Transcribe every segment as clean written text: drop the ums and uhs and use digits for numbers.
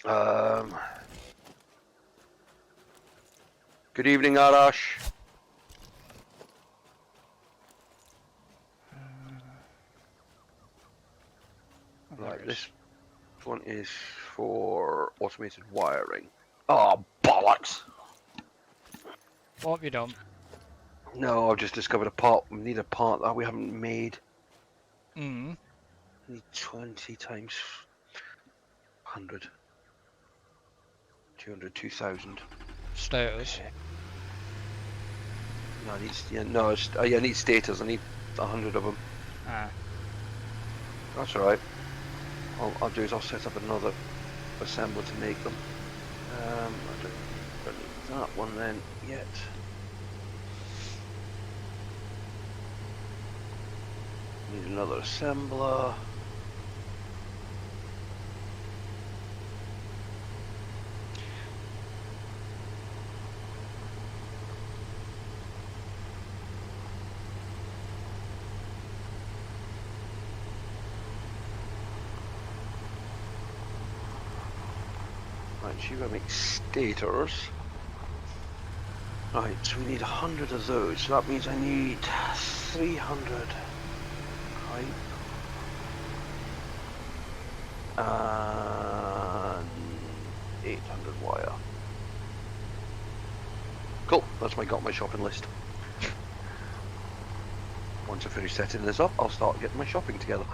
Good evening, Arash. Right, this one is for automated wiring. Oh, bollocks! What have you done? No, I've just discovered a part. We need a part that we haven't made. Hmm. I need 20 times 100. 200, 2,000. Status. Okay. No, I need, yeah, no, I need status. I need 100 of them. Ah. That's alright. I'll do is I'll set up another assembler to make them. I don't need that one then yet. Need another assembler. Right, so you're gonna make stators. Right, so we need 100 of those. So that means I need 300 pipe and 800 wire. Cool, that's got my shopping list. Once I finish setting this up, I'll start getting my shopping together.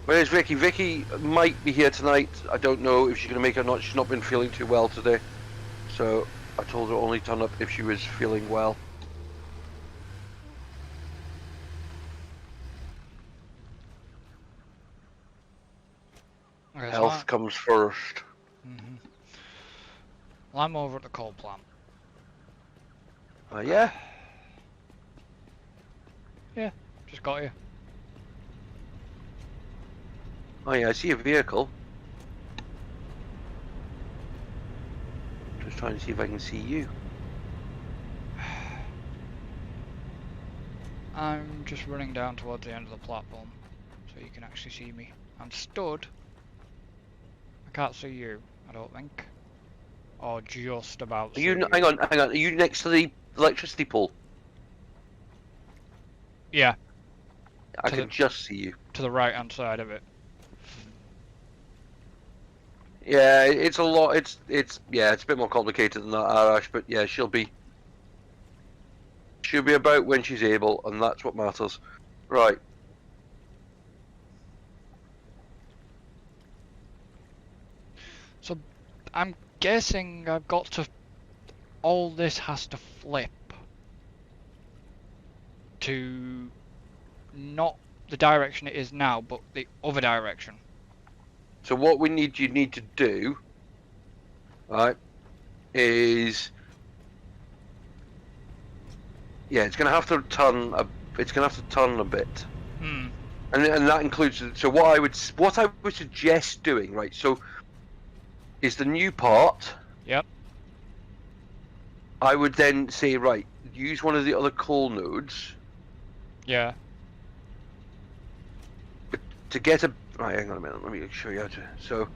Where's Vicky? Vicky might be here tonight. I don't know if she's going to make it or not. She's not been feeling too well today. So I told her only turn up if she was feeling well. Okay, Health comes first. Well, I'm over at the coal plant. Yeah? Yeah, just got you. Oh yeah, I see a vehicle. Just trying to see if I can see you. I'm just running down towards the end of the platform, so you can actually see me. I'm stood. I can't see you, I don't think. Or just about Are see you? you. Hang on. Are you next to the electricity pole? Yeah. I can just see you. To the right hand side of it. Yeah, it's a lot. It's yeah, it's a bit more complicated than that, Arash. But yeah, she'll be about when she's able, and that's what matters. Right. So I'm guessing I've got to. All this has to flip to not the direction it is now, but the other direction. So what you need to do, right, is yeah, it's going to have to turn a bit, Hmm. and that includes. So what I would suggest doing, right? So is the new part. Yep. I would then say, right, use one of the other coal nodes. Yeah. To get a right, hang on a minute. Let me show you how to. So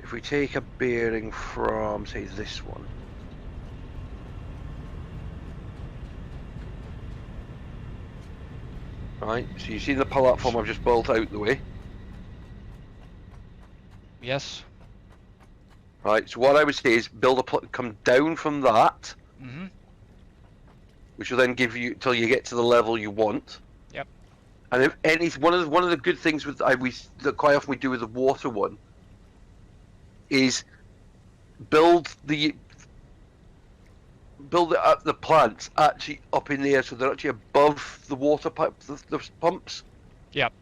if we take a bearing from, say, this one. Right, so you see the platform I've just built out the way. Yes. Right, so what I would say is come down from that, which will then give you till you get to the level you want. Yep. And if one of the good things with that quite often we do with the water one is build the plants actually up in the air, so they're actually above the water pipe, the pumps. Yep.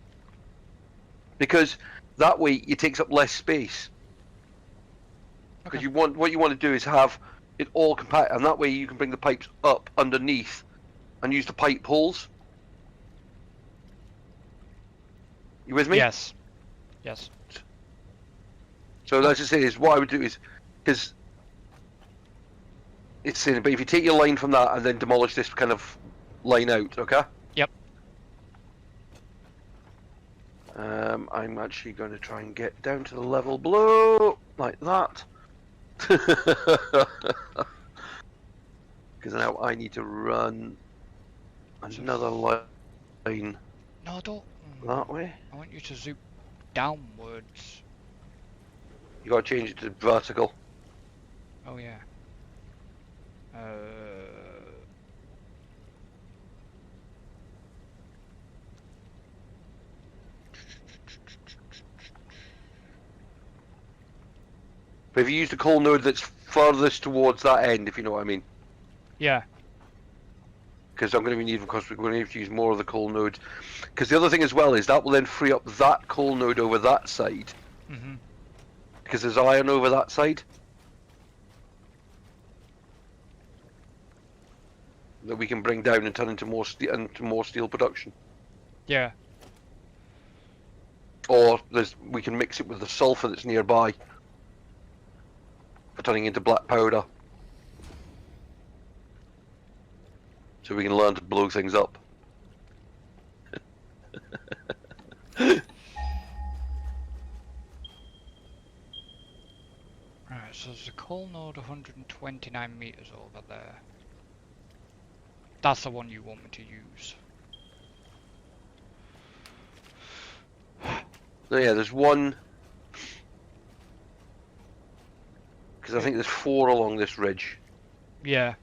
Because that way it takes up less space. Because Okay. what you want to do is have it all compact, and that way you can bring the pipes up underneath and use the pipe holes. You with me? Yes. Yes. So as I say, is what I would do is because it's saying, but if you take your line from that and then demolish this kind of line out, okay? Yep. I'm actually going to try and get down to the level below, like that. Because now I need to run another line No, don't. that way. I want you to zoom downwards. You got to change it to vertical. Oh yeah. But if you use the coal node that's furthest towards that end, if you know what I mean. Yeah. Because I'm going to need, of course, we're going to have to use more of the coal node. Because the other thing as well is that will then free up that coal node over that side. Mhm. Because there's iron over that side. That we can bring down and turn into more steel production. Yeah. Or we can mix it with the sulfur that's nearby for turning into black powder. So we can learn to blow things up. Right, so there's a coal node 129 meters over there. That's the one you want me to use. So yeah, there's one. Because I think there's 4 along this ridge. Yeah.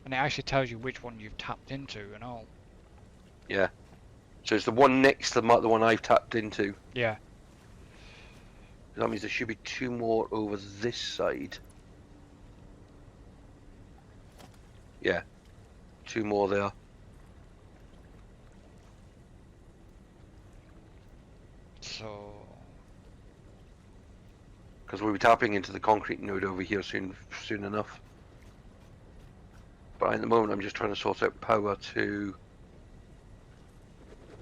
And it actually tells you which one you've tapped into and all. Yeah. So it's the one next to the one I've tapped into. Yeah. That means there should be 2 more over this side. Yeah. 2 more there. So... Because we'll be tapping into the concrete node over here soon enough. But at the moment I'm just trying to sort out power to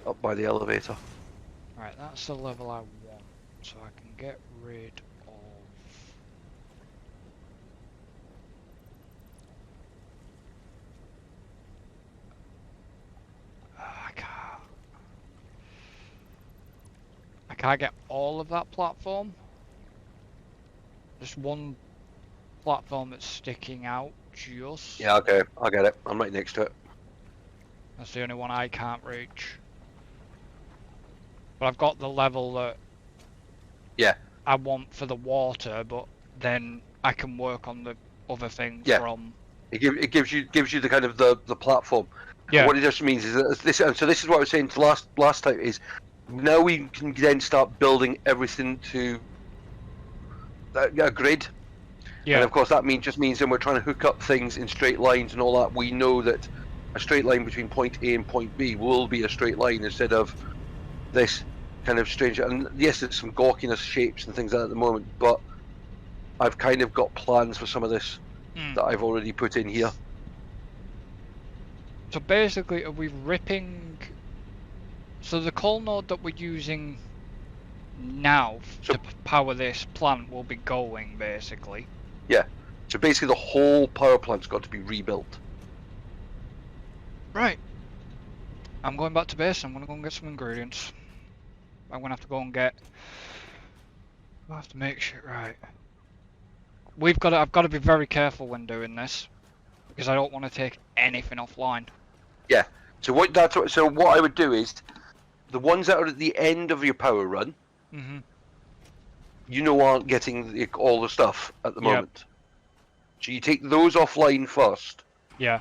up by the elevator. Right, that's the level I want. So I can get rid of... I can't get all of that platform. Just one platform that's sticking out just. Yeah, okay, I get it. I'm right next to it. That's the only one I can't reach. But I've got the level that Yeah. I want for the water, but then I can work on the other things from... It gives you the kind of the platform. Yeah. And what it just means is that this. So this is what I was saying to last time is now we can then start building everything to a grid. Yeah. And of course that just means when we're trying to hook up things in straight lines and all that, we know that a straight line between point A and point B will be a straight line instead of this kind of strange. And yes, there's some gawkiness shapes and things like that at the moment, but I've kind of got plans for some of this that I've already put in here. So basically, are we ripping... So the coal node that we're using now to power this plant will be going, basically. Yeah. So basically the whole power plant's got to be rebuilt. Right. I'm going back to base. I'm going to go and get some ingredients. I'm going to have to go and get... I have to make shit right. I've got to be very careful when doing this, because I don't want to take anything offline. Yeah. So what I would do is the ones that are at the end of your power run, you know, aren't getting all the stuff at the moment. So you take those offline first. Yeah.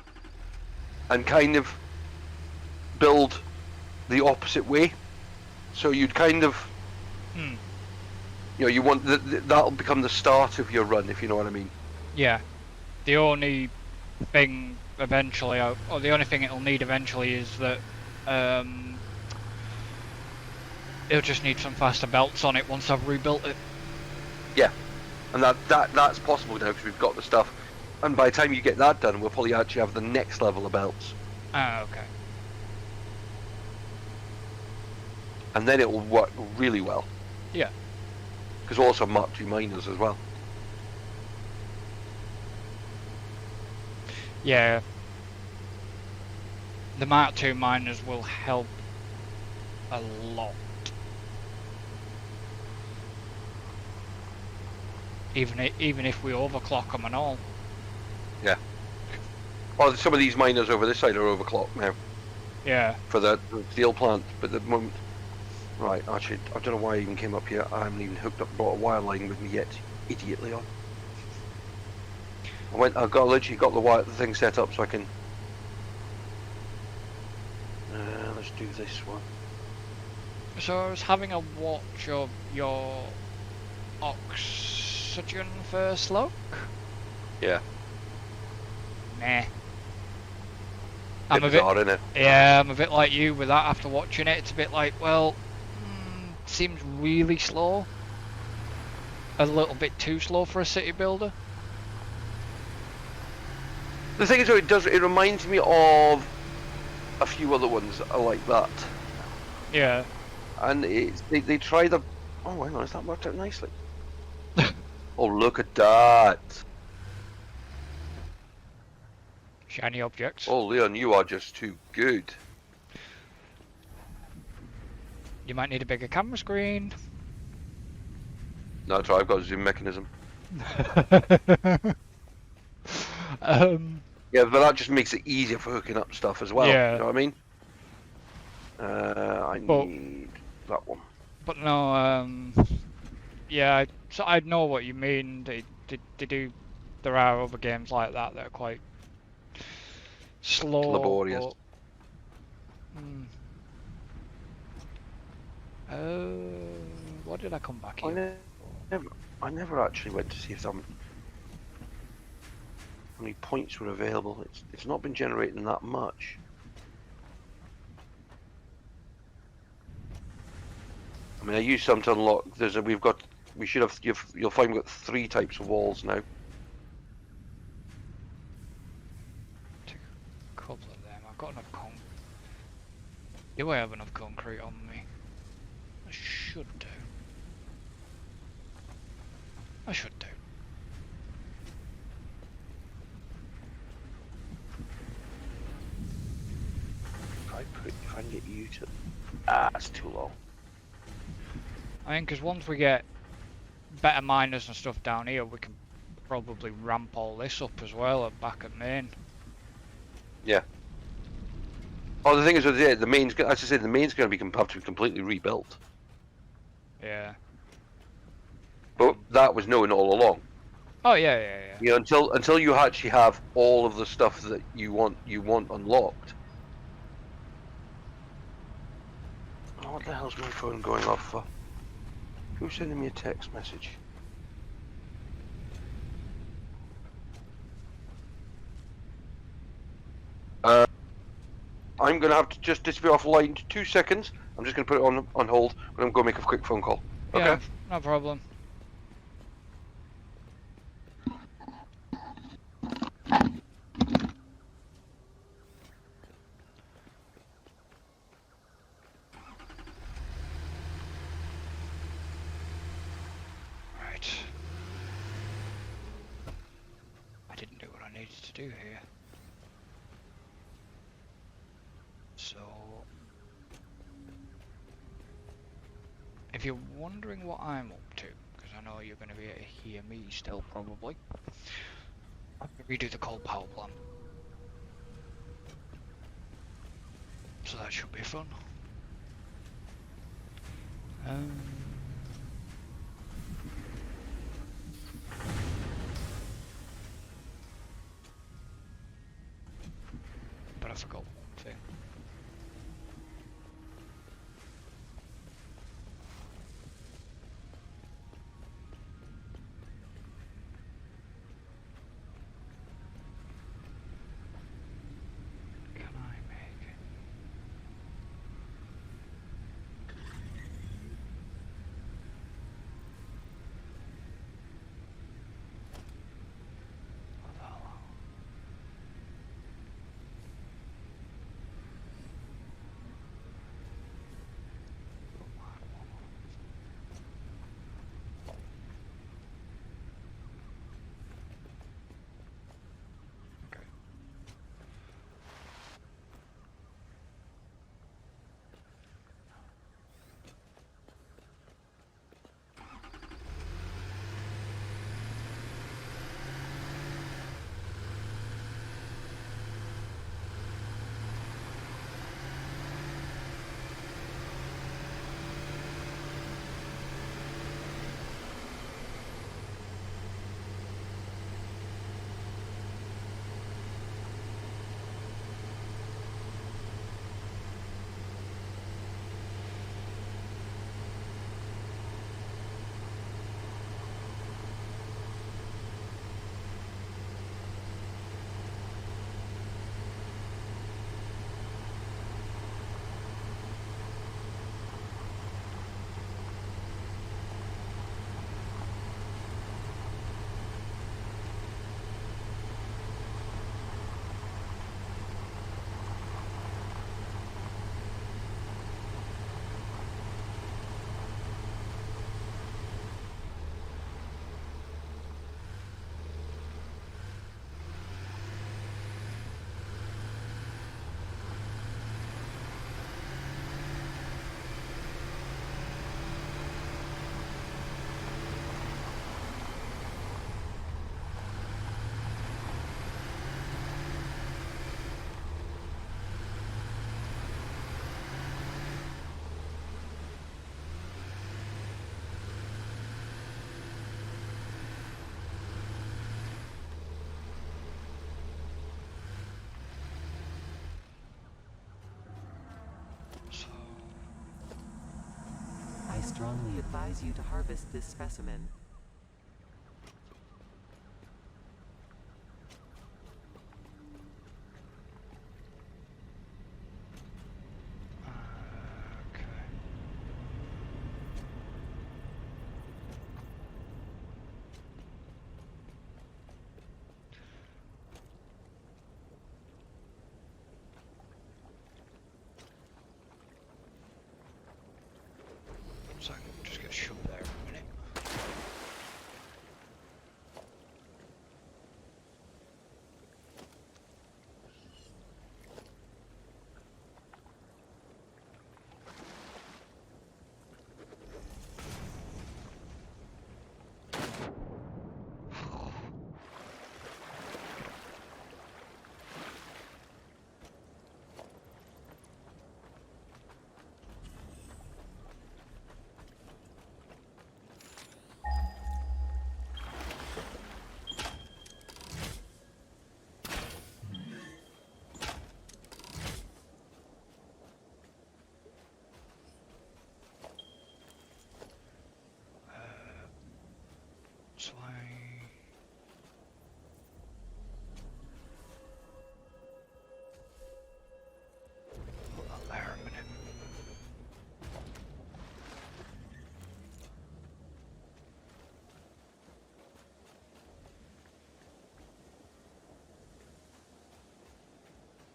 And kind of build the opposite way. So you'd kind of, you know, you want that'll become the start of your run, if you know what I mean. Yeah. The only thing eventually, or the only thing it'll need eventually is that it'll just need some faster belts on it once I've rebuilt it. Yeah, and that's possible now because we've got the stuff. And by the time you get that done, we'll probably actually have the next level of belts. Ah, okay. And then it will work really well. Yeah. Because we'll also have Mark II miners as well. Yeah. The Mark II miners will help a lot. Even if we overclock them and all. Yeah. Well, some of these miners over this side are overclocked now. Yeah. For the steel plant, but at the moment... Right, actually, I don't know why I even came up here. I haven't even brought a wire line with me yet. Idiot, Leon. I literally got the thing set up so I can... let's do this one. So I was having a watch of your oxygen first look. Yeah. Meh. I'm a bit bizarre, isn't it? Yeah, I'm a bit like you with that after watching it. It's a bit like, well, seems really slow. A little bit too slow for a city builder. The thing is, though, it reminds me of a few other ones that are like that. Yeah. And they try the... Oh, hang on, that worked out nicely. Oh, look at that. Shiny objects. Oh, Leon, you are just too good. You might need a bigger camera screen. No, that's right, I've got a zoom mechanism. Yeah, but that just makes it easier for hooking up stuff as well. Yeah. You know what I mean? I need that one. But no, yeah, so I know what you mean. They do. There are other games like that that are quite slow. Laborious. What did I come back here? I never actually went to see if how many points were available. It's not been generating that much. I mean, I used some to unlock. You'll find we've got 3 types of walls now. Take a couple of them. I've got enough concrete. Do I have enough concrete on me? I should do. I should do. If I can get you to... Ah, it's too low. I mean, because once we get better miners and stuff down here, we can probably ramp all this up as well back at main. Yeah. Oh, the thing is, the main's, as I said, the main's going to have to be completely rebuilt. Yeah. But that was known all along. Oh yeah. You know, until you actually have all of the stuff that you want unlocked. Oh, what the hell's my phone going off for? Who's sending me a text message? I'm going to have to just disappear offline 2 seconds. I'm just going to put it on hold. I'm going to go make a quick phone call. Okay? Yeah, no problem. Right. I didn't do what I needed to do here. So, if you're wondering what I'm up to, because I know you're going to be able to hear me still probably, I'm going to redo the coal power plant. So that should be fun. But I forgot one thing. Can I make it? What the hell? strongly advise you to harvest this specimen. Okay. So I can just get shoved there in a minute. So put that there a minute.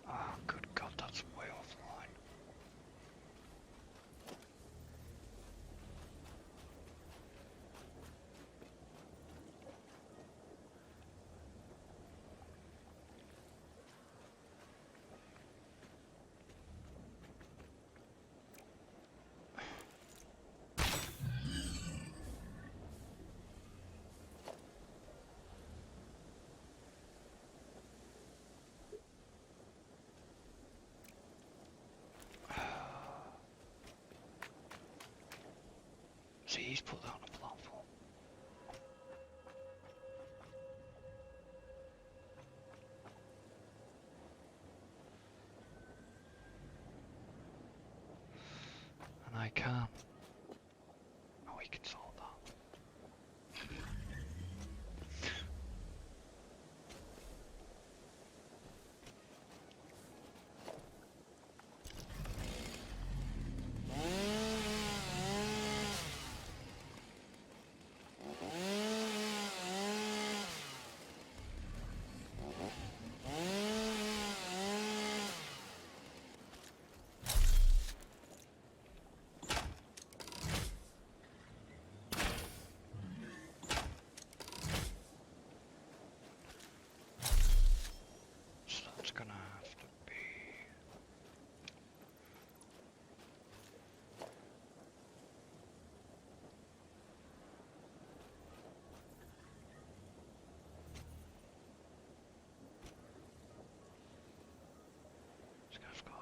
Oh, good God, that's way offline. See, he's put that on a platform. And I can't. No, he can solve that. So that's gonna have to be. It's gonna have to go.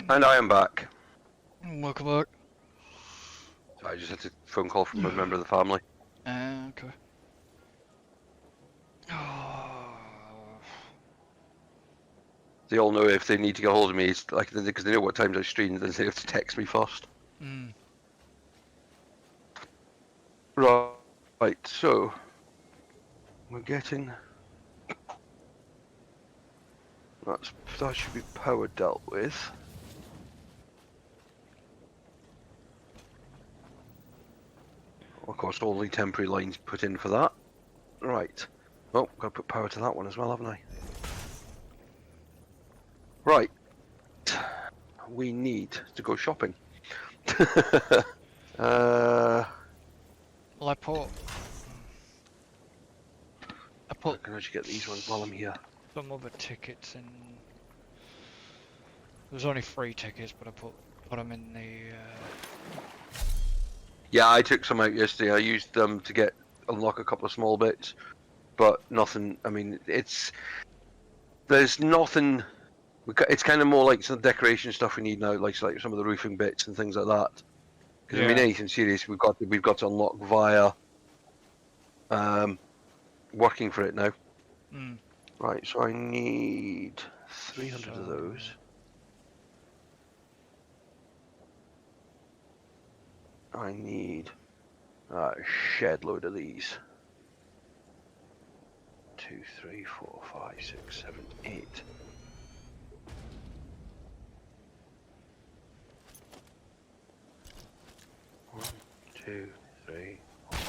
And I am back. Welcome back. So I just had a phone call from a member of the family. Okay. Oh. They all know if they need to get hold of me, it's like because they know what times I stream, then they have to text me first. Mm. Right, so we're getting that should be power dealt with. Of course, only temporary lines put in for that. Right. Oh, got to put power to that one as well, haven't I? Right. We need to go shopping. Well, I put I can actually get these ones while I'm here. some other tickets in. There's only 3 tickets, but I put them in the. Yeah, I took some out yesterday. I used them to unlock a couple of small bits, but nothing. I mean, there's nothing It's kind of more like some decoration stuff we need now, like some of the roofing bits and things like that. Because I mean, Yeah. anything serious, we've got to unlock via working for it now. Mm. Right, so I need 300 of those. I need a shed load of these. 2, 3, 4, 5, 6, 7, 8. One, 2, 3, 4,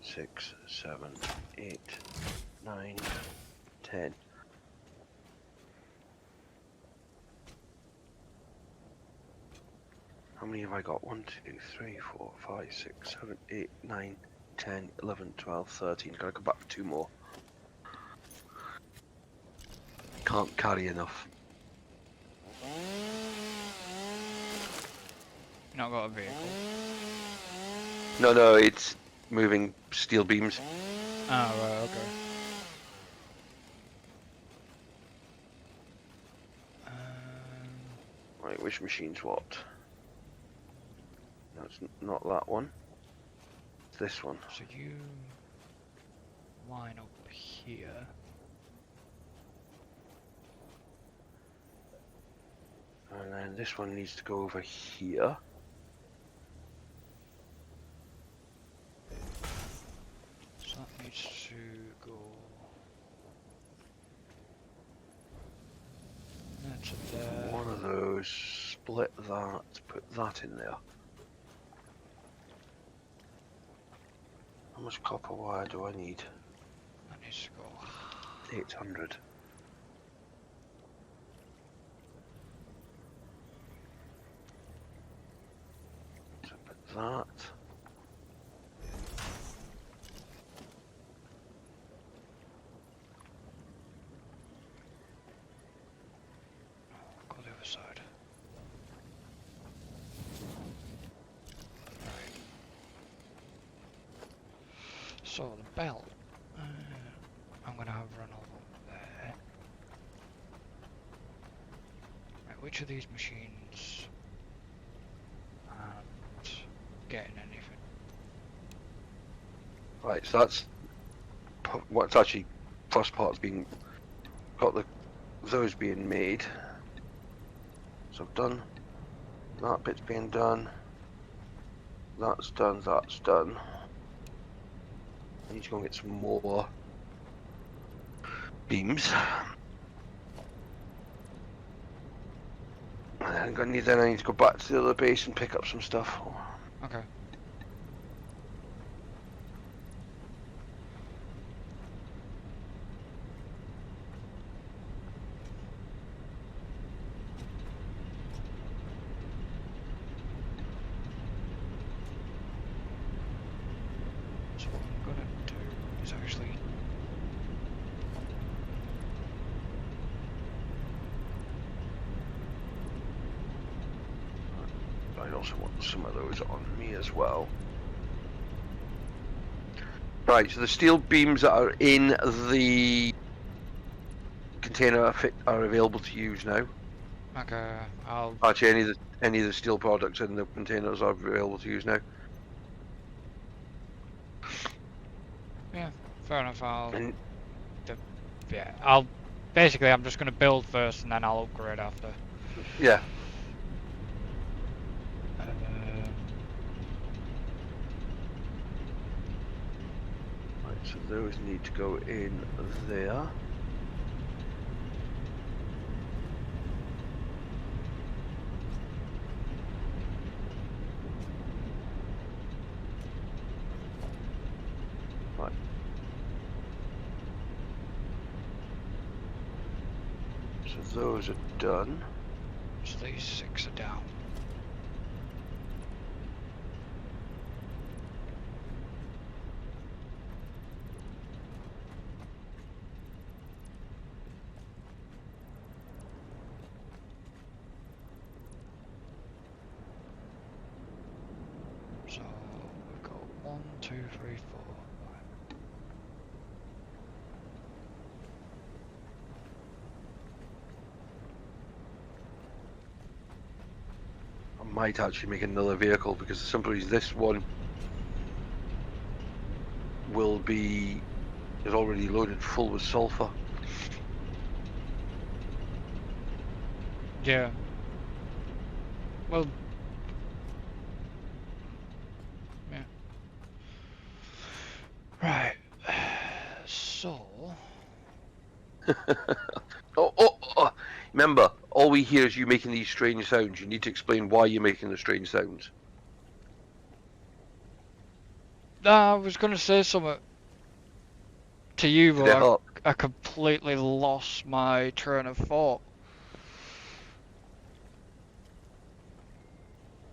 6, 7, 8, 9, 10. How many have I got? 1, 2, 3, 4, 5, 6, 7, 8, 9, 10, 11, 12, 13. Gotta go back for 2 more. Can't carry enough. Not got a vehicle. No, it's moving steel beams. Oh, right, okay. Right, which machine's what? No, it's not that one. It's this one. So you line up here. And then this one needs to go over here. So that needs to go there to there. One of those, split that, put that in there. How much copper wire do I need? That needs to go. 800. So put that. Go the other side. Right. So the belt, I'm gonna have run over there. Right, which of these machines aren't getting anything? Right, so that's what's actually first part's being got those being made. So I've done that bit's being done. That's done. That's done. I need to go and get some more beams. And then I need to go back to the other base and pick up some stuff. Okay. So what I'm gonna do is actually I also want some of those on me as well. Right, so the steel beams that are in the container are available to use now. okay. I'll Actually, any of the steel products in the containers are available to use now. yeah, fair enough. And Basically I'm just gonna build first and then I'll upgrade after. yeah, right, so those need to go in there. Right. So those are done. So these 6 are down. So we've got 1, 2, 3, 4. Right. might actually make another vehicle, because the simple reason this one is already loaded full with sulfur. Yeah. Well. Yeah. Right. So. Oh, remember, all we hear is you making these strange sounds. You need to explain why you're making the strange sounds. Nah, I was gonna say something to you, Did it but help? I completely lost my train of thought.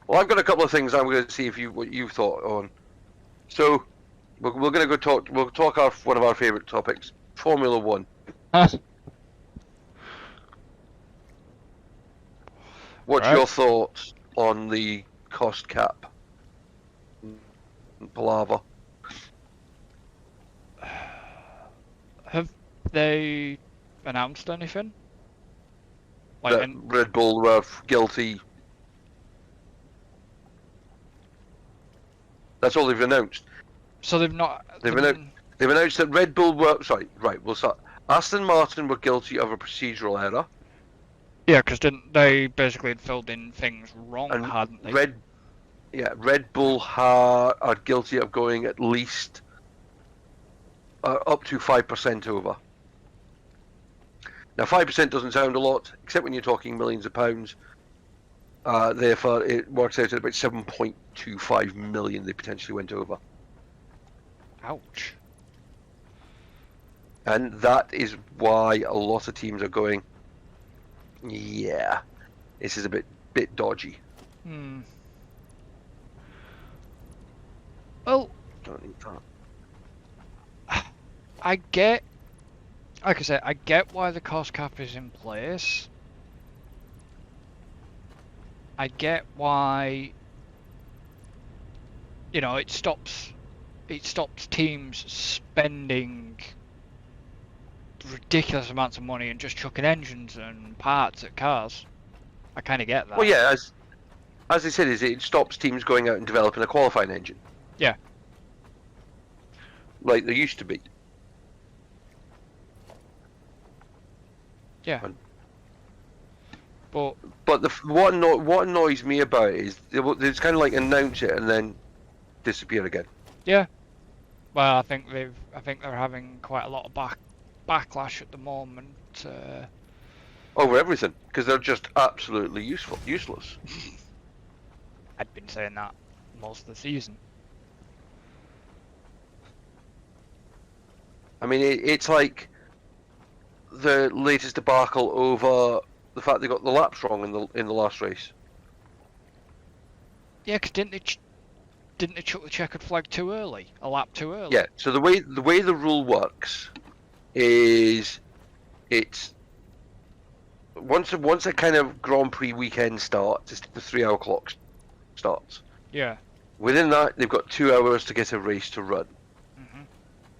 Well, I've got a couple of things I'm going to see what you've thought on. So, we're going to go talk. We'll talk one of our favourite topics, Formula One. What's Right. your thoughts on the cost cap palaver? Have they announced anything? Like, That Red Bull were guilty. That's all they've announced. so they've not. They've announced that Red Bull were. Sorry, right. We'll start. Aston Martin were guilty of a procedural error. Yeah, because didn't they basically had filled in things wrong, And hadn't they? Red Bull are guilty of going at least up to 5% over. Now, 5% doesn't sound a lot, except when you're talking millions of pounds. Therefore, it works out at about 7.25 million they potentially went over. Ouch. And that is why a lot of teams are going, yeah, this is a bit dodgy. Hmm. Well, Don't need that. I get. Like I said, I get why the cost cap is in place. I get why. You know, it stops teams spending ridiculous amounts of money and just chucking engines and parts at cars. I kind of get that. Well, yeah, as I said, it stops teams going out and developing a qualifying engine. Yeah. Like there used to be. Yeah. And, but what annoys me about it is it's kind of like announce it and then disappear again. yeah. Well, I think they're having quite a lot of backlash at the moment. Over everything, because they're just absolutely useless. I'd been saying that most of the season. I mean, it's like the latest debacle over the fact they got the laps wrong in the last race. Yeah, because didn't they chuck the checkered flag too early? A lap too early? Yeah. So the way the rule works is it's once a kind of Grand Prix weekend starts, it's the 3-hour clock starts. Yeah. Within that, they've got 2 hours to get a race to run. Mm-hmm.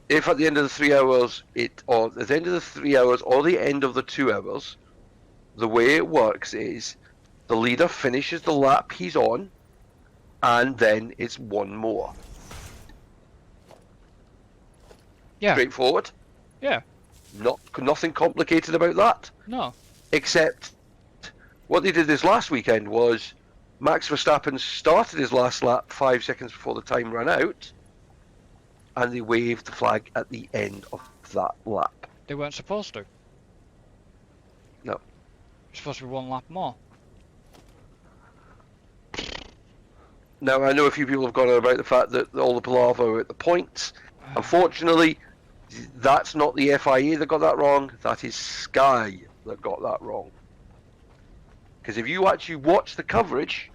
If at the end of the 3 hours, or at the end of the 3 hours, or the end of the 2 hours, the way it works is the leader finishes the lap he's on, and then it's one more. Yeah. Straightforward. Yeah. Nothing complicated about that. No. Except what they did this last weekend was Max Verstappen started his last lap 5 seconds before the time ran out, and they waved the flag at the end of that lap. They weren't supposed to. No. It's supposed to be one lap more. Now, I know a few people have gone on about the fact that all the palaver were at the points. Unfortunately, that's not the FIA that got that wrong. That is Sky that got that wrong. Because if you actually watch the coverage,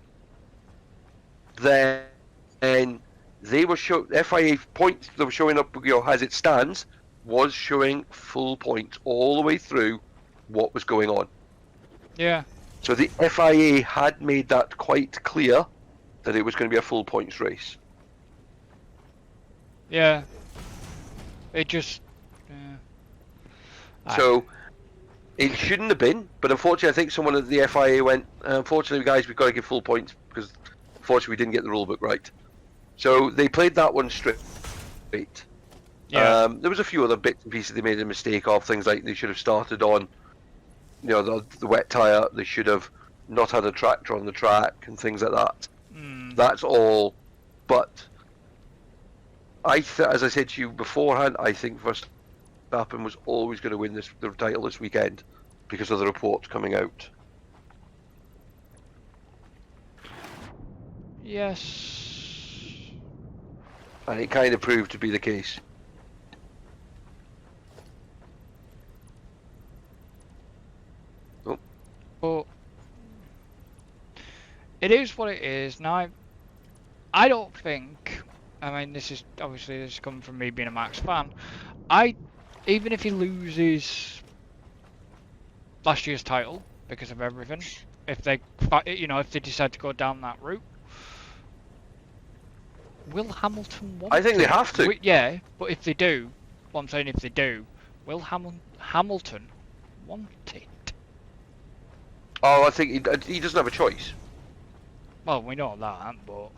then they were FIA points that were showing up, as it stands, was showing full points all the way through what was going on. Yeah. So the FIA had made that quite clear that it was going to be a full points race. Yeah. It just. So it shouldn't have been, but unfortunately, I think someone at the FIA went, unfortunately, guys, we've got to give full points because unfortunately we didn't get the rulebook right. So they played that one straight. Yeah. There was a few other bits and pieces they made a mistake of. Things like they should have started on, the wet tire. They should have not had a tractor on the track and things like that. That's all. But as I said to you beforehand, I think Verstappen was always going to win the title this weekend because of the reports coming out. Yes. And it kind of proved to be the case. But it is what it is. Now, I don't think. I mean, this is coming from me being a Max fan. Even if he loses last year's title because of everything, if they decide to go down that route, will Hamilton want I think they have to. Yeah, but if they do, what I'm saying, if they do, will Hamilton want it? Oh, I think he doesn't have a choice. Well, we know that, but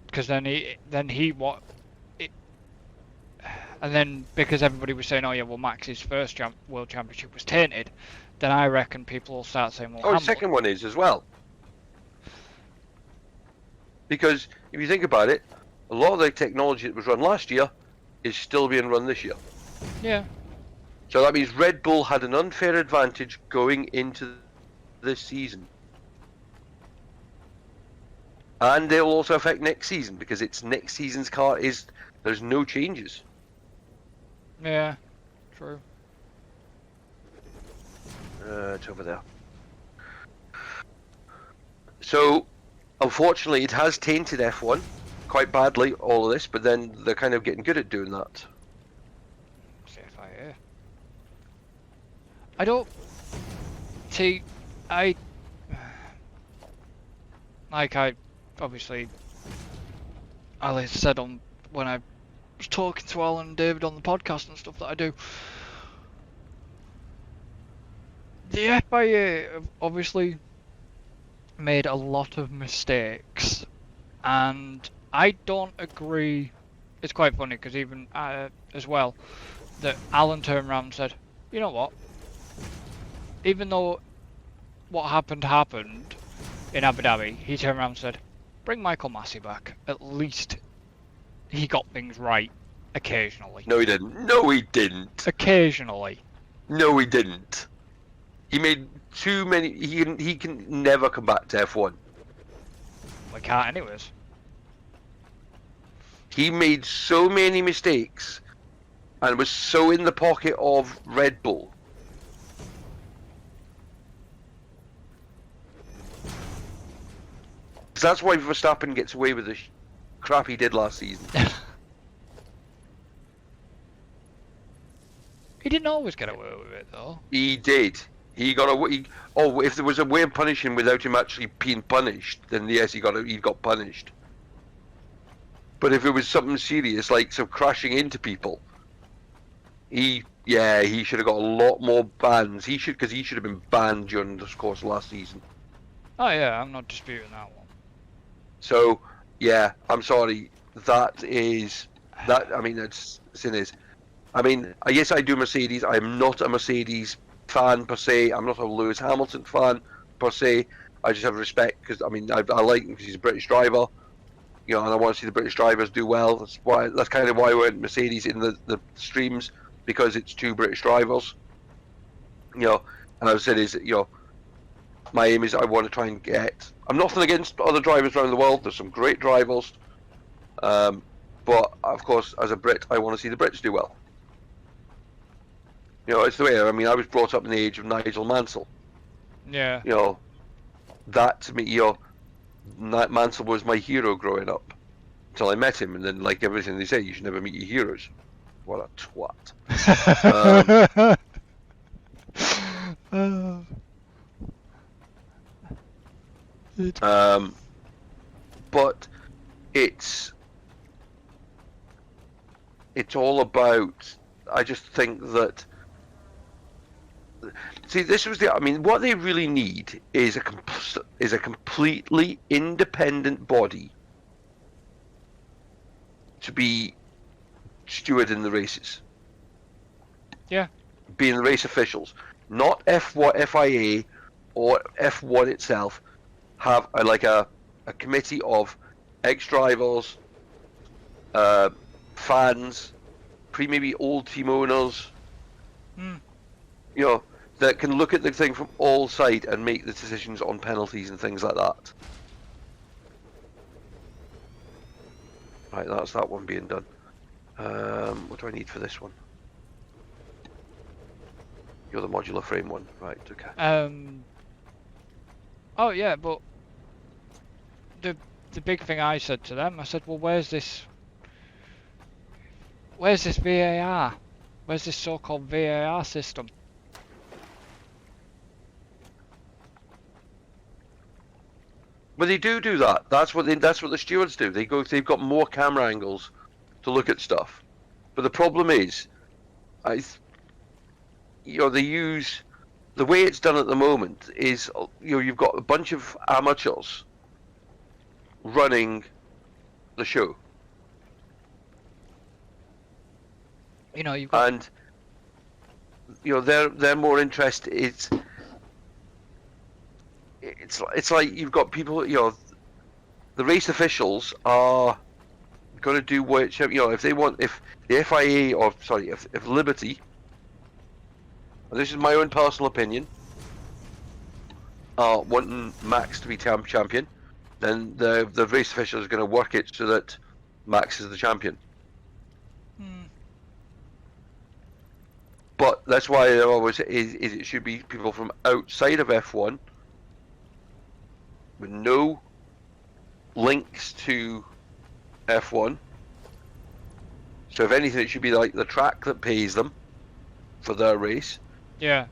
because then because everybody was saying, oh yeah, well Max's first world championship was tainted, then I reckon people will start saying, well, the second one is as well. Because if you think about it, a lot of the technology that was run last year is still being run this year. Yeah. So that means Red Bull had an unfair advantage going into this season. And they will also affect next season because it's next season's car there's no changes. Yeah, true. It's over there. So, unfortunately, it has tainted F1 quite badly, all of this, but then they're kind of getting good at doing that. CFIA. I don't see. Obviously, Ali said when I was talking to Alan and David on the podcast and stuff that I do. The FIA have obviously made a lot of mistakes, and I don't agree. It's quite funny because even as well, that Alan turned around and said, "You know what? Even though what happened in Abu Dhabi, he turned around and said, bring Michael Massey back. At least he got things right occasionally." No, he didn't. No, he didn't. Occasionally. No, he didn't. He made too many. He can never come back to F1. We can't anyways. He made so many mistakes and was so in the pocket of Red Bull. That's why Verstappen gets away with the crap he did last season. He didn't always get away with it though. He did. He got away. If there was a way of punishing without him actually being punished, then yes, he got punished. But if it was something serious, like some crashing into people, he should have got a lot more bans. Because he should have been banned during the course of last season. Oh yeah, I'm not disputing that one. So yeah, I'm sorry. That. I mean, that's sin is. I mean, yes, I do Mercedes. I'm not a Mercedes fan per se. I'm not a Lewis Hamilton fan per se. I just have respect because I mean I like him because he's a British driver. And I want to see the British drivers do well. That's kind of why I went Mercedes in the streams, because it's two British drivers. And I've said my aim is I want to try and get. I'm nothing against other drivers around the world. There's some great drivers, but of course, as a Brit, I want to see the Brits do well. It's the way. I mean, I was brought up in the age of Nigel Mansell. Yeah. That to me, Mansell was my hero growing up until I met him, and then like everything they say, you should never meet your heroes. What a twat. But it's all about. I just think that See, this was the. I mean, what they really need is a completely independent body to be stewarding the races. Yeah. Being the race officials, not FIA or F1 itself. Have a committee of ex-drivers, fans, maybe old team owners, Mm. you know, that can look at the thing from all sides and make the decisions on penalties and things like that. Right, that's that one being done. What do I need for this one? You're the modular frame one, right? Okay. Oh yeah, but the big thing I said to them, I said, well, where's this VAR? Where's this so-called VAR system? Well, they do that. That's what the stewards do. They've got more camera angles to look at stuff. But the problem is, they use the way it's done at the moment is, you've got a bunch of amateurs running the show. You know, you've got... And they're more interested. It's like you've got people. The race officials are going to do what if they want. If the FIA or if Liberty, and this is my own personal opinion, are wanting Max to be champion, then the race official is going to work it so that Max is the champion. But that's why there always is it should be people from outside of F1 with no links to F1. So if anything, it should be like the track that pays them for their race. Yeah.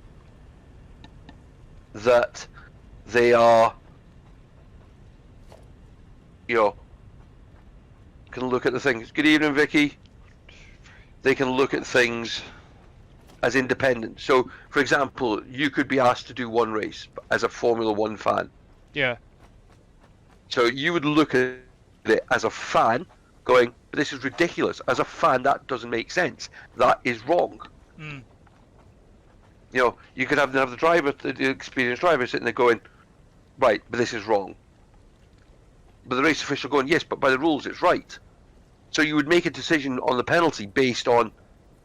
That they are, can look at the things. Good evening, Vicky. They can look at things as independent. So, for example, you could be asked to do one race as a Formula One fan. Yeah. So you would look at it as a fan, going, "This is ridiculous." As a fan, that doesn't make sense. That is wrong. Mm. You could have the driver, the experienced driver, sitting there going, "Right, but this is wrong." But the race official going, "Yes, but by the rules, it's right." So you would make a decision on the penalty based on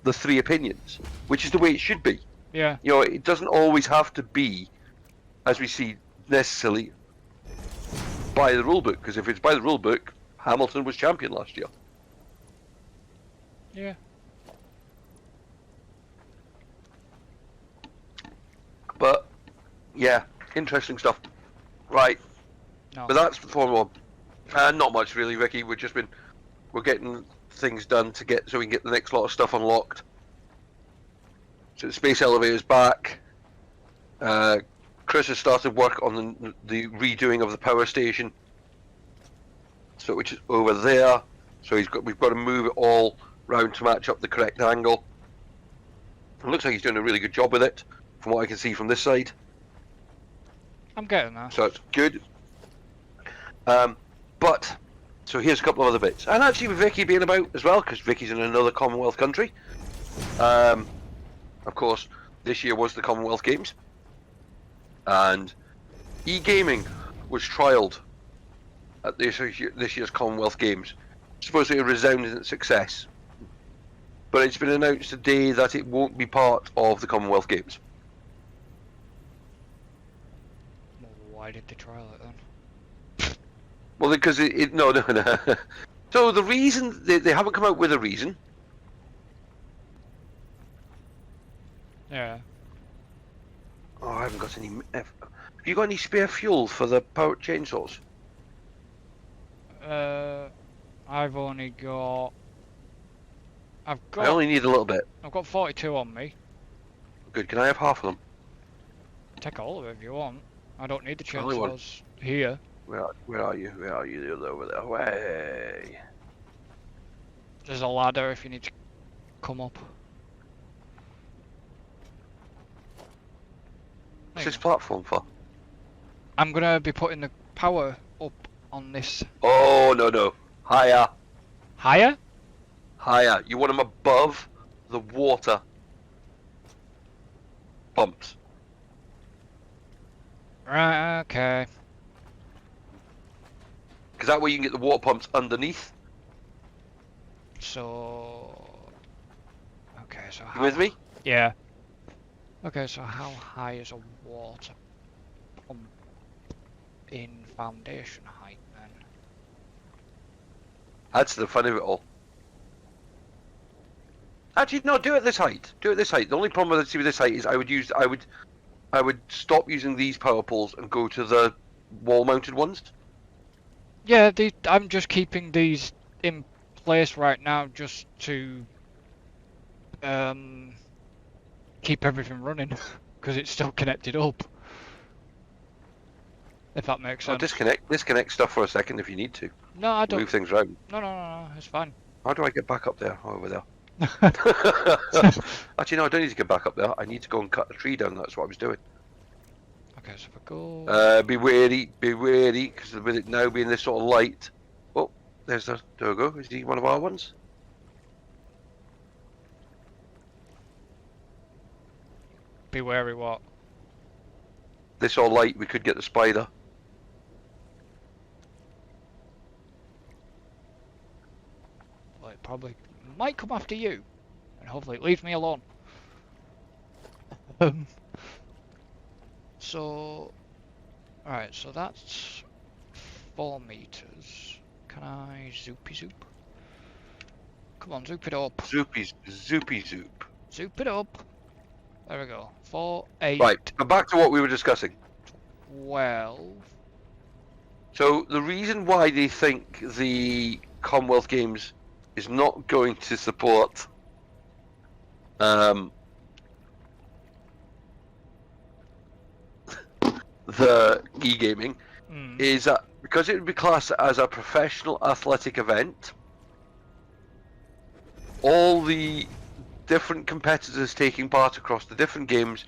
the three opinions, which is the way it should be. Yeah. It doesn't always have to be, as we see, necessarily by the rule book, because if it's by the rule book, Hamilton was champion last year. Yeah. But yeah, interesting stuff. Right. No. But that's the Formula One. Not much really, Ricky. We're getting things done so we can get the next lot of stuff unlocked. So the space elevator's back. Chris has started work on the redoing of the power station, which is over there. So we've got to move it all round to match up the correct angle. It looks like he's doing a really good job with it, from what I can see from this side. I'm getting there. So it's good. So here's a couple of other bits, and actually with Vicky being about as well, because Vicky's in another Commonwealth country. Of course, this year was the Commonwealth Games, and e-gaming was trialled at this year's Commonwealth Games. Supposedly a resounding success, but it's been announced today that it won't be part of the Commonwealth Games. Well, why did they trial it then? Well, because no. So the reason they haven't come out with a reason. Yeah. Oh, I haven't got any. Have you got any spare fuel for the power chainsaws? I've only got... I only need a little bit. I've got 42 on me. Good. Can I have half of them? Take all of it if you want. I don't need the Only one. chainsaws here. Where are you? Where are you? You're over there. Way. There's a ladder if you need to come up. What's this platform for? I'm gonna be putting the power up on this. Oh, no. Higher. Higher? Higher. You want them above the water pumps. Right, okay. Because that way you can get the water pumps underneath. So... Okay, so You how... with me? Yeah. Okay, so how high is a water pump in foundation height then? That's the fun of it all. Actually, no. Do it this height. Do it this height. The only problem with this height is I would stop using these power poles and go to the wall-mounted ones. Yeah, I'm just keeping these in place right now just to keep everything running because it's still connected up. If that makes Oh, sense. disconnect stuff for a second if you need to. No, I don't. Move things around. No, it's fine. How do I get back up there? Oh, over there. Actually, no, I don't need to get back up there. I need to go and cut a tree down. That's what I was doing. Okay, so if I go... Be wary, because with it now being this sort of light. Oh, there we go. Is he one of our ones? Be wary what? This sort of light, we could get the spider. Well, it probably might come after you. And hopefully it leaves me alone. So... Alright, so that's 4 meters. Can I zoopy zoop? Come on, zoop it up. Zoopy zoop. Zoop it up. There we go. 4, 8, Right, but back to what we were discussing. 12. So the reason why they think the Commonwealth Games is not going to support the e-gaming is that because it would be classed as a professional athletic event, all the different competitors taking part across the different games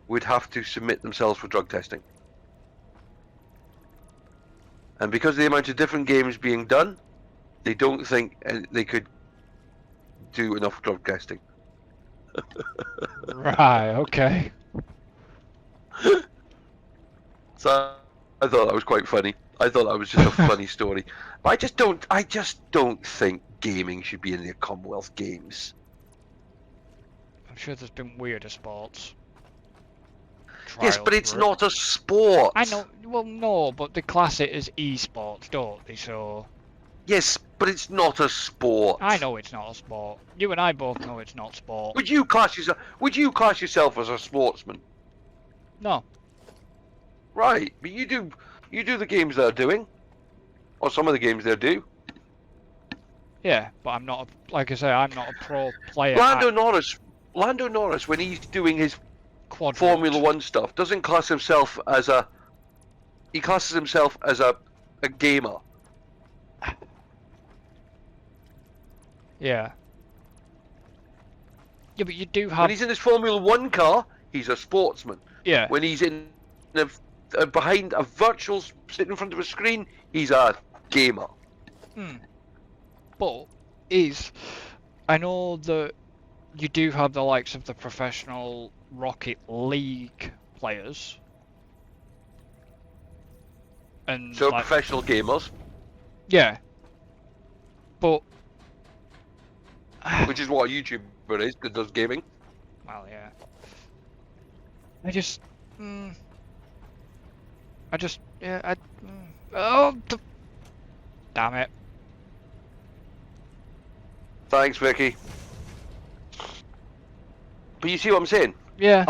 would have to submit themselves for drug testing. And because of the amount of different games being done, they don't think they could do enough drug testing. Right, okay. So I thought that was quite funny. I thought that was just a funny story. But I just don't think gaming should be in the Commonwealth Games. I'm sure there's been weirder sports. Yes, but Trials it's for it. not a sport. I know, well no, but they class it as esports, don't they, so... Yes, but it's not a sport. I know it's not a sport. You and I both know it's not sport. Would you class yourself as a sportsman? No. Right, but you do the games they're doing. Or some of the games they do. Yeah, but I'm not, like I say, I'm not a pro player. Lando Norris, when he's doing his Quadrupt. Formula 1 stuff, doesn't class himself as a... He classes himself as a gamer. Yeah. Yeah, but you do have... When he's in his Formula 1 car, he's a sportsman. Yeah. When he's in behind a virtual, sitting in front of a screen, he's a gamer. But I know that you do have the likes of the professional Rocket League players. And So like, professional gamers, yeah. But which is what a YouTuber is, that does gaming. well, yeah. I just oh, damn it. Thanks, Vicky. But you see what I'm saying? Yeah.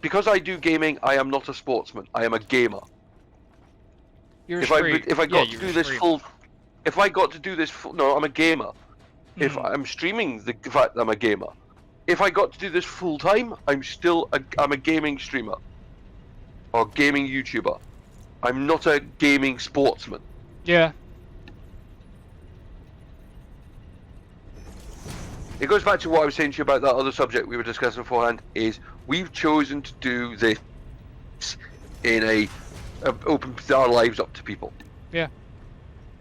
Because I do gaming, I am not a sportsman. I am a gamer. You're a If I got to do this full, no, I'm a gamer. If I'm streaming the fact that I'm a gamer, if I got to do this full time, I'm a gaming streamer or gaming YouTuber. I'm not a gaming sportsman. Yeah. it goes back to what I was saying to you about that other subject we were discussing beforehand. Is we've chosen to do this in a open our lives up to people. Yeah.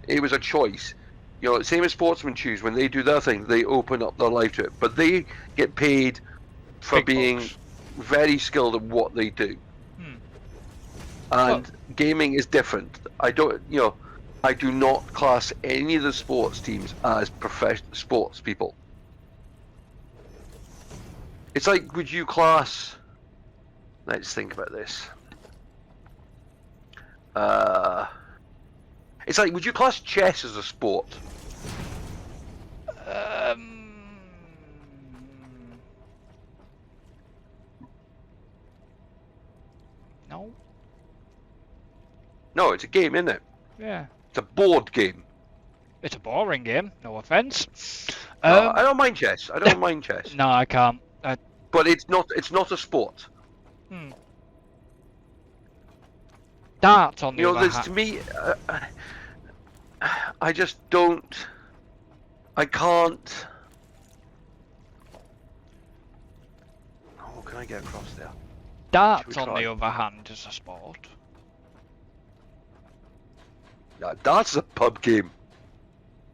It was a choice. You know, same as sportsmen choose when they do their thing, they open up their life to it. But they get paid for Big being bucks. very skilled at what they do. Hmm. And gaming is different. I don't, you know, I do not class any of the sports teams as professional sports people. It's like, would you class? Let's think about this. It's like, would you class chess as a sport? No. No, it's a game, isn't it? Yeah. It's a board game. It's a boring game. No offense. No, I don't mind chess. I don't mind chess. No, I can't. But it's not a sport. Hmm. Darts on the You know, other there's to me, I just don't. I can't. Oh, can I get across there? Darts Should we on the try? other hand is a sport. Yeah, darts is a pub game.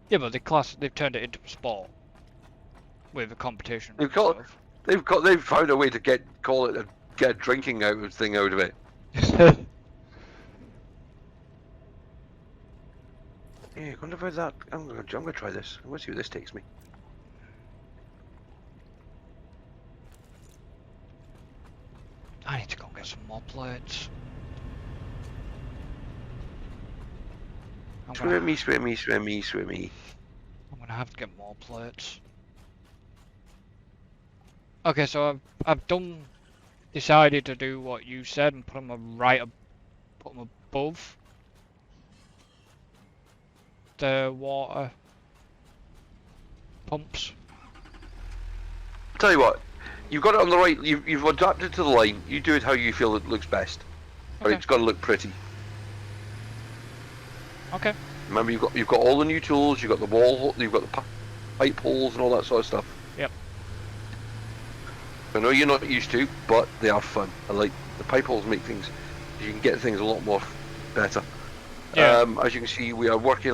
Yeah, but they've turned it into a sport with a competition. They've and got- stuff. They've found a way to get a drinking thing out of it. Yeah, I wonder about that. I'm gonna try this. Let's see where this takes me. I need to go and get some more plates. I'm Swimmy, gonna swimmy, swimmy, swimmy. have to get more plates. Okay, so I've decided to do what you said and put them put them above the water pumps. Tell you what, you've got it on the right. You've adapted to the line. You do it how you feel it looks best. But Okay. it's got to look pretty. Okay. Remember, you've got all the new tools. You've got the wall. You've got the pipe holes and all that sort of stuff. Yep. I know you're not used to, but they are fun. I like the pipe holes. Make things. You can get things a lot more better. Yeah. As you can see, we are working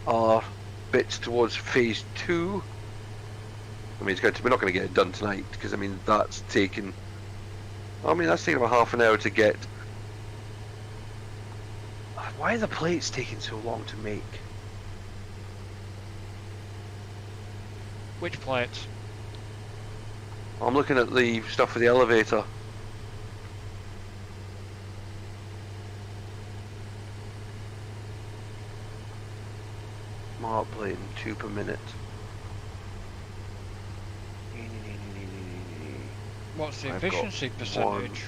our bits towards phase 2. I mean, we're not going to get it done tonight because I mean that's taken. I mean that's taken about half an hour to get. Why are the plates taking so long to make? Which plates? I'm looking at the stuff for the elevator. Smart plate and 2 per minute. What's the I've got efficiency percentage?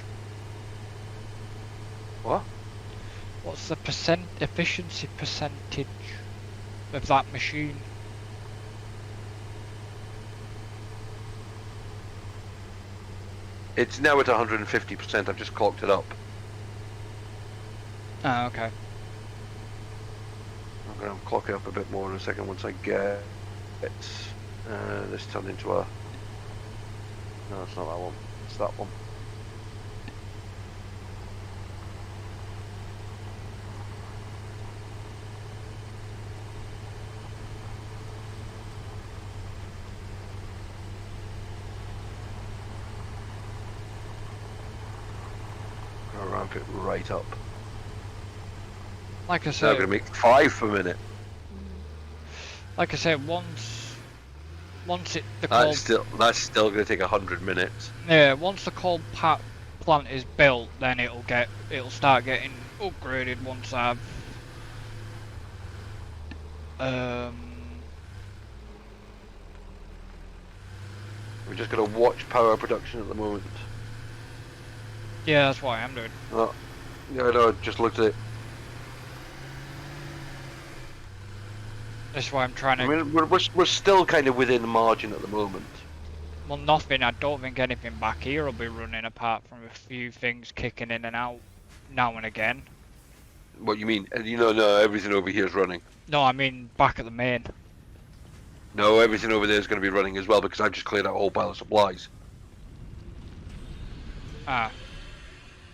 What? What's the efficiency percentage of that machine? It's now at 150%. I've just clocked it up. Ah, okay. I'm going to clock it up a bit more in a second once I get it. This turned into a. No, it's not that one. It's that one. I'm going to ramp it right up. Like I It's now said, going to make 5 per minute. like I said, once the cold That's still going to take 100 minutes. once the cold plant is built, then it'll start getting upgraded once I've We're just going to watch power production at the moment. yeah, that's what I am doing. Oh, yeah, no, I just looked at it. That's why I'm trying to. I mean, we're still kind of within the margin at the moment. Well, nothing. I don't think anything back here will be running apart from a few things kicking in and out now and again. What you mean? And no, everything over here is running. No, I mean back at the main. No, everything over there is going to be running as well because I've just cleared out a whole pile of supplies. Ah.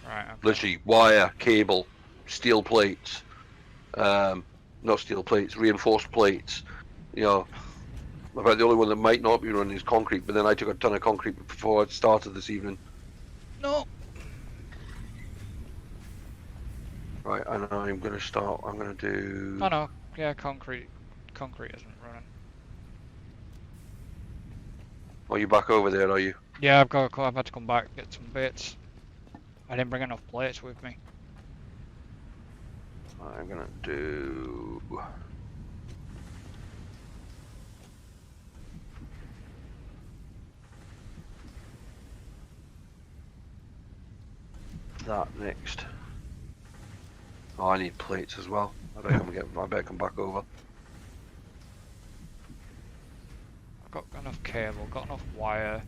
Right, okay. Literally, wire, cable, steel plates, not steel plates, reinforced plates. You know, about the only one that might not be running is concrete, but then I took a ton of concrete before it started this evening. No. Right, and I'm going to start, I'm going to do... Oh no, yeah, concrete isn't running. Are you back over there, are you? Yeah, I've had to come back, get some bits. I didn't bring enough plates with me. I'm going to do... that next. Oh, I need plates as well. I better come back over. I've got enough cable, got enough wire.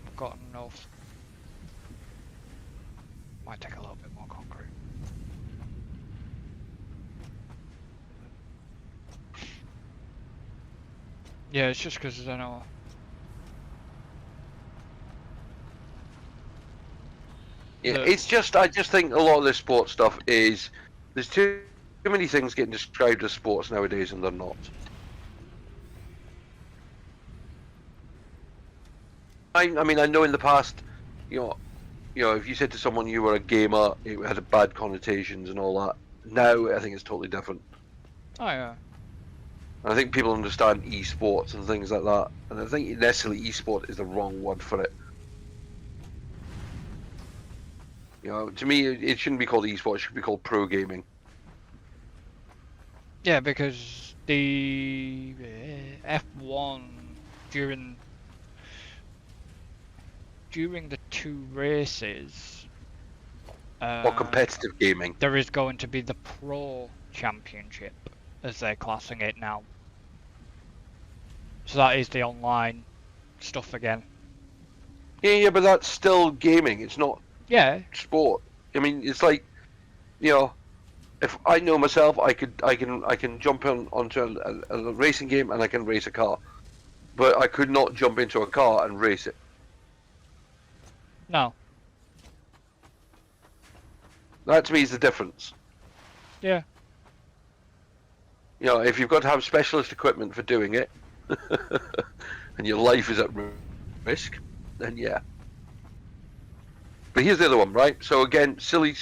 I've got enough. Might take a little bit more concrete. Yeah, it's just because I know. Yeah, it's just, I just think a lot of this sports stuff is, there's too many things getting described as sports nowadays and they're not. I mean, I know in the past, you know, if you said to someone you were a gamer, it had a bad connotations and all that. Now, I think it's totally different. Oh yeah. I think people understand esports and things like that, and I think necessarily esport is the wrong word for it. You know, to me, it shouldn't be called esports; it should be called pro gaming. Yeah, because the F1 during the two races, Or competitive gaming. there is going to be the Pro Championship, as they're classing it now. So that is the online stuff again. Yeah, but that's still gaming. It's not Yeah. sport. I mean, it's like, you know, if I know myself, I can jump onto a racing game and I can race a car, but I could not jump into a car and race it. No. That to me is the difference. Yeah. You know, if you've got to have specialist equipment for doing it, and your life is at risk, then yeah. But here's the other one, right? So again, silly,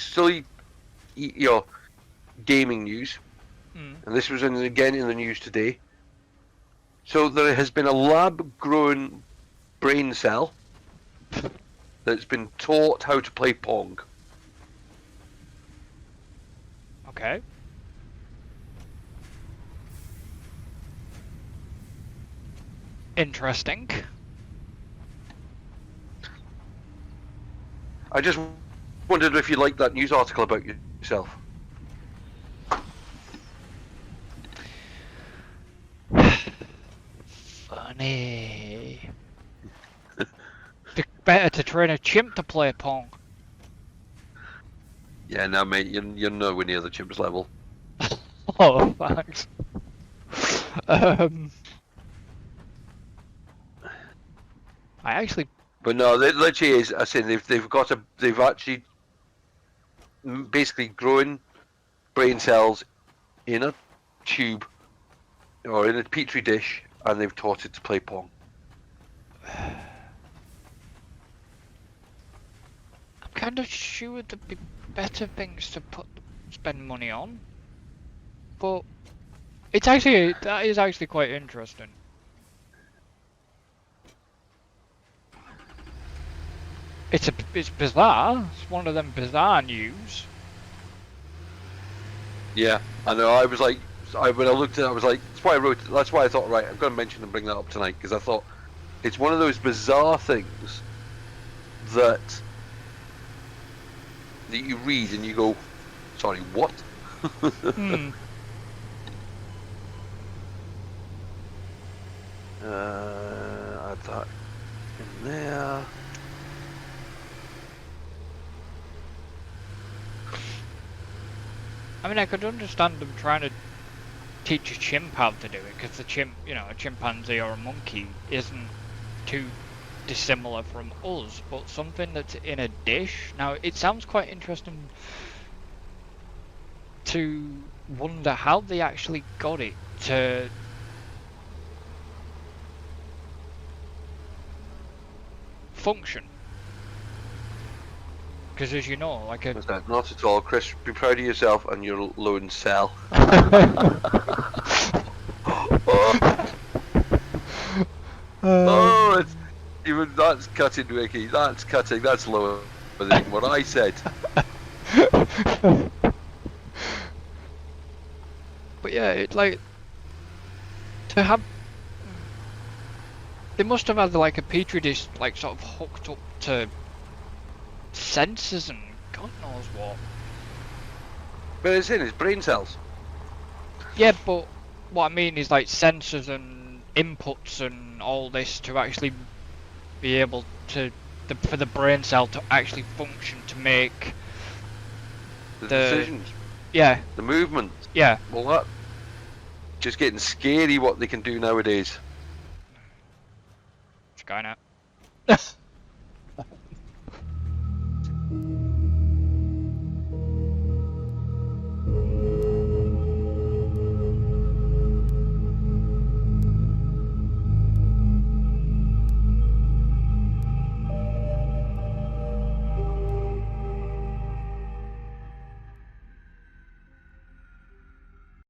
you know, gaming news, and this was again in the news today. So there has been a lab-grown brain cell that's been taught how to play Pong. Okay. Interesting. I just wondered if you liked that news article about yourself. Funny. Better to train a chimp to play Pong. Yeah, no, mate, you're nowhere near the chimp's level. Oh, thanks. I actually. But no, it literally is. I say they've actually basically grown brain cells in a tube or in a petri dish, and they've taught it to play Pong. I'm kind of sure there'd be better things to spend money on, but that is actually quite interesting. It's bizarre. It's one of them bizarre news. Yeah, I know. I was like, when I looked at it, I was like, that's why I wrote. That's why I thought, right, I'm going to mention and bring that up tonight because I thought it's one of those bizarre things that you read and you go, sorry, what? Add that in there. I mean, I could understand them trying to teach a chimp how to do it, because the chimp, you know, a chimpanzee or a monkey isn't too dissimilar from us, but something that's in a dish. Now, it sounds quite interesting to wonder how they actually got it to function. Because as you know, like a... Not at all, Chris. Be proud of yourself and your lone cell. Oh, it's even that's cutting, Ricky. That's cutting. That's lower than what I said. But yeah, it like to have. They must have had like a petri dish, like sort of hooked up to sensors and God knows what. But it's in his brain cells. Yeah, but what I mean is like sensors and inputs and all this to actually be able to, for the brain cell to actually function to make The decisions, yeah, the movement. yeah. Well, that just getting scary what they can do nowadays. Skynet.